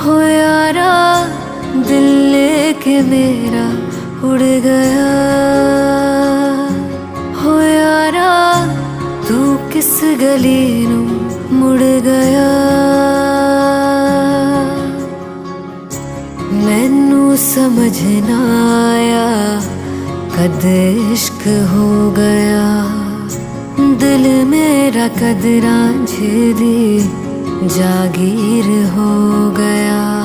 हो यारा दिल लेके मेरा उड़ गया। हो यारा तू किस गली नू मुड़ गया। मैनू समझ ना आया कद इश्क हो गया। दिल मेरा कद रांझे दी जागीर हो गया।